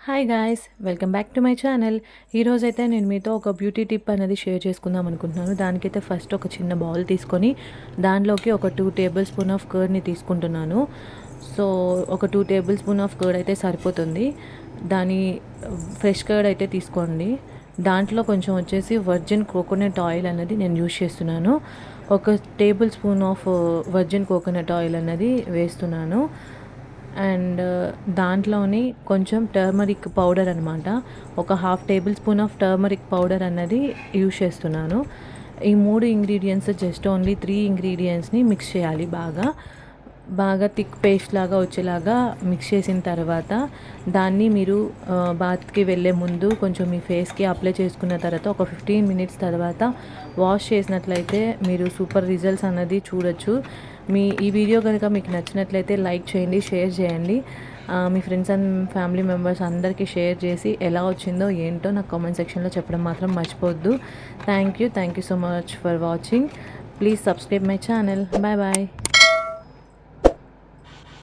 Hi guys, welcome back to my channel. ఈరోజైతే నేను మీతో ఒక బ్యూటీ టిప్ అనేది షేర్ చేసుకుందాం అనుకుంటున్నాను. దానికైతే ఫస్ట్ ఒక చిన్న బౌల్ తీసుకొని దానిలోకి ఒక 2 టేబుల్ స్పూన్ ఆఫ్ కర్డ్ని తీసుకుంటున్నాను. సో ఒక 2 టేబుల్ స్పూన్ ఆఫ్ కర్డ్ అయితే సరిపోతుంది. దాని ఫ్రెష్ కర్డ్ అయితే తీసుకోండి. దాంట్లో కొంచెం వచ్చేసి వర్జిన్ కోకోనట్ ఆయిల్ అనేది నేను యూజ్ చేస్తున్నాను. ఒక table spoon of virgin coconut oil అనేది వేస్తున్నాను. అండ్ దాంట్లోని కొంచెం టర్మరిక్ పౌడర్ అనమాట, ఒక 1/2 table spoon of turmeric powder అన్నది యూజ్ చేస్తున్నాను. ఈ 3 ఇంగ్రీడియంట్స్, జస్ట్ ఓన్లీ 3 ఇంగ్రీడియంట్స్ని మిక్స్ చేయాలి. బాగా థిక్ పేస్ట్ లాగా వచ్చేలాగా మిక్స్ చేసిన తర్వాత దాన్ని మీరు బాత్కి వెళ్ళే ముందు కొంచెం మీ ఫేస్కి అప్లై చేసుకున్న తర్వాత ఒక 15 మినిట్స్ తర్వాత వాష్ చేసినట్లయితే మీరు సూపర్ రిజల్ట్స్ అన్నది చూడొచ్చు. ఈ వీడియో కనుక మీకు నచ్చినట్లయితే లైక్ చేయండి, షేర్ చేయండి. మీ ఫ్రెండ్స్ అండ్ ఫ్యామిలీ మెంబర్స్ అందరికీ షేర్ చేసి ఎలా వచ్చిందో ఏంటో నాకు కామెంట్ సెక్షన్లో చెప్పడం మాత్రం మర్చిపోవద్దు. Thank you so much for watching. Please subscribe my channel. Bye bye.